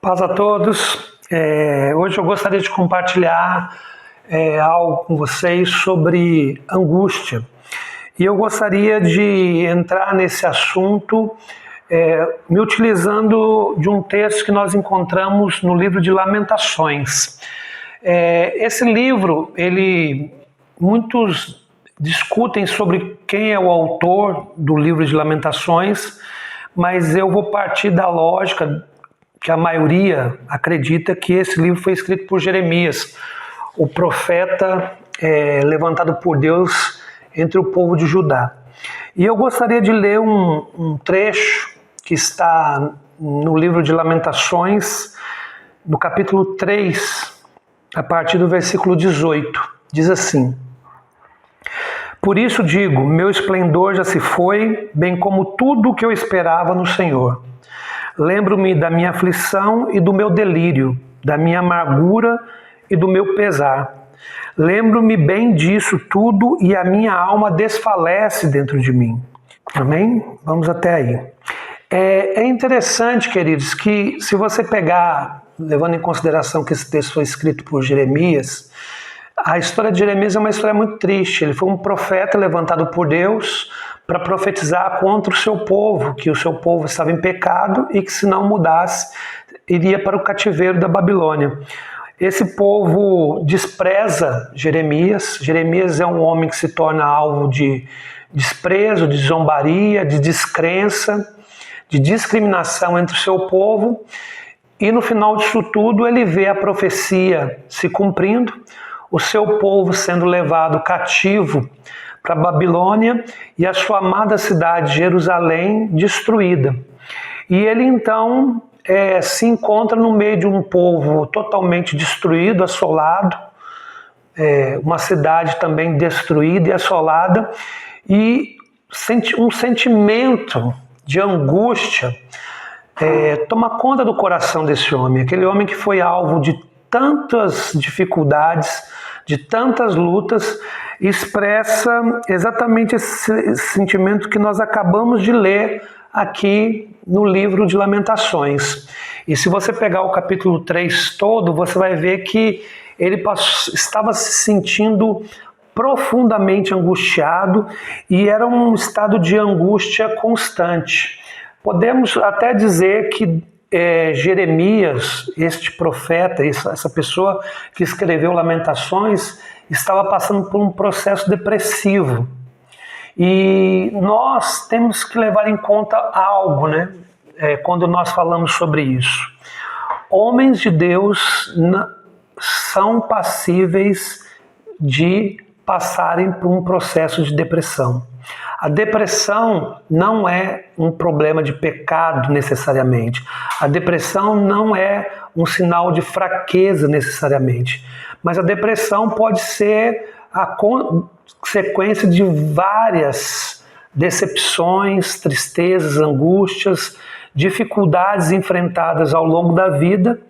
Paz a todos. Hoje eu gostaria de compartilhar algo com vocês sobre angústia. E eu gostaria de entrar nesse assunto me utilizando de um texto que nós encontramos no livro de Lamentações. Esse livro, muitos discutem sobre quem é o autor do livro de Lamentações, mas eu vou partir da lógica que a maioria acredita que esse livro foi escrito por Jeremias, o profeta levantado por Deus entre o povo de Judá. E eu gostaria de ler um trecho que está no livro de Lamentações, no capítulo 3, a partir do versículo 18. Diz assim: Por isso digo, meu esplendor já se foi, bem como tudo o que eu esperava no Senhor. Lembro-me da minha aflição e do meu delírio, da minha amargura e do meu pesar. Lembro-me bem disso tudo e a minha alma desfalece dentro de mim. Amém? Vamos até aí. É interessante, queridos, que se você pegar, levando em consideração que esse texto foi escrito por Jeremias, a história de Jeremias é uma história muito triste. Ele foi um profeta levantado por Deus para profetizar contra o seu povo, que o seu povo estava em pecado e que se não mudasse, iria para o cativeiro da Babilônia. Esse povo despreza Jeremias. Jeremias é um homem que se torna alvo de desprezo, de zombaria, de descrença, de discriminação entre o seu povo. E no final disso tudo ele vê a profecia se cumprindo, o seu povo sendo levado cativo para a Babilônia e a sua amada cidade Jerusalém destruída. E ele então se encontra no meio de um povo totalmente destruído, assolado, uma cidade também destruída e assolada, e um sentimento de angústia toma conta do coração desse homem, aquele homem que foi alvo de tantas dificuldades, de tantas lutas, expressa exatamente esse sentimento que nós acabamos de ler aqui no livro de Lamentações. E se você pegar o capítulo 3 todo, você vai ver que ele estava se sentindo profundamente angustiado e era um estado de angústia constante. Podemos até dizer que Jeremias, este profeta, essa pessoa que escreveu Lamentações, estava passando por um processo depressivo. E nós temos que levar em conta algo, né? Quando nós falamos sobre isso. Homens de Deus são passíveis de passarem por um processo de depressão. A depressão não é um problema de pecado necessariamente. A depressão não é um sinal de fraqueza necessariamente. Mas a depressão pode ser a consequência de várias decepções, tristezas, angústias, dificuldades enfrentadas ao longo da vida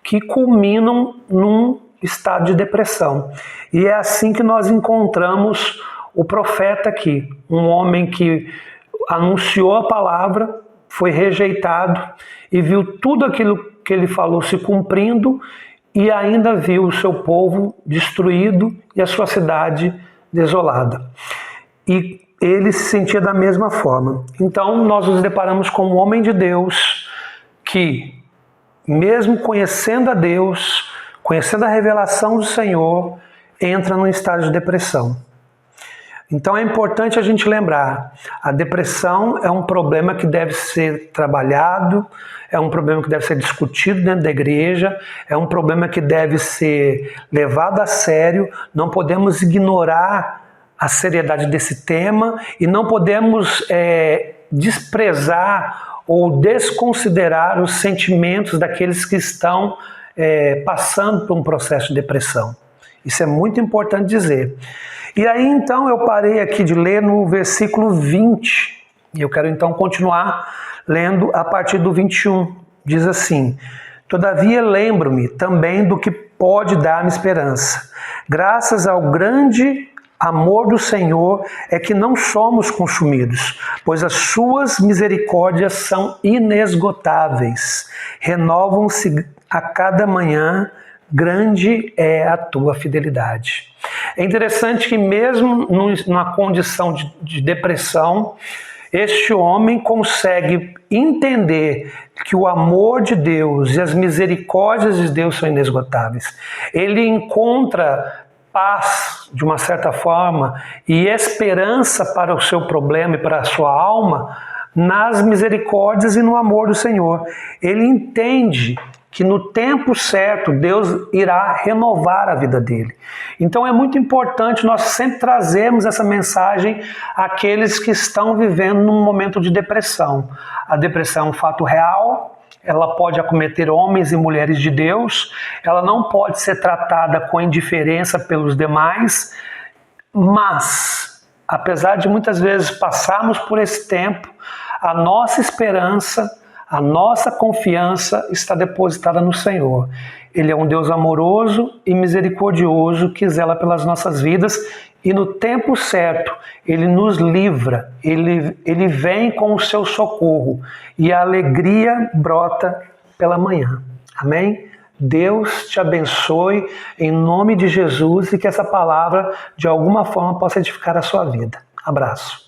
que culminam num estado de depressão. E é assim que nós encontramos o profeta aqui, um homem que anunciou a palavra, foi rejeitado e viu tudo aquilo que ele falou se cumprindo e ainda viu o seu povo destruído e a sua cidade desolada. E ele se sentia da mesma forma. Então nós nos deparamos com um homem de Deus que, mesmo conhecendo a Deus, conhecendo a revelação do Senhor, entra num estado de depressão. Então é importante a gente lembrar, a depressão é um problema que deve ser trabalhado, é um problema que deve ser discutido dentro da igreja, é um problema que deve ser levado a sério, não podemos ignorar a seriedade desse tema e não podemos desprezar ou desconsiderar os sentimentos daqueles que estão passando por um processo de depressão. Isso é muito importante dizer. E aí então eu parei aqui de ler no versículo 20, e eu quero então continuar lendo a partir do 21. Diz assim: Todavia lembro-me também do que pode dar-me esperança. Graças ao grande amor do Senhor é que não somos consumidos, pois as suas misericórdias são inesgotáveis, renovam-se a cada manhã, grande é a tua fidelidade. É interessante que mesmo numa condição de depressão, este homem consegue entender que o amor de Deus e as misericórdias de Deus são inesgotáveis. Ele encontra paz, de uma certa forma, e esperança para o seu problema e para a sua alma nas misericórdias e no amor do Senhor. Ele entende que no tempo certo Deus irá renovar a vida dele. Então é muito importante nós sempre trazermos essa mensagem àqueles que estão vivendo num momento de depressão. A depressão é um fato real, ela pode acometer homens e mulheres de Deus, ela não pode ser tratada com indiferença pelos demais, mas, apesar de muitas vezes passarmos por esse tempo, a nossa esperança, a nossa confiança está depositada no Senhor. Ele é um Deus amoroso e misericordioso que zela pelas nossas vidas e no tempo certo Ele nos livra, Ele vem com o seu socorro e a alegria brota pela manhã. Amém? Deus te abençoe em nome de Jesus e que essa palavra de alguma forma possa edificar a sua vida. Abraço.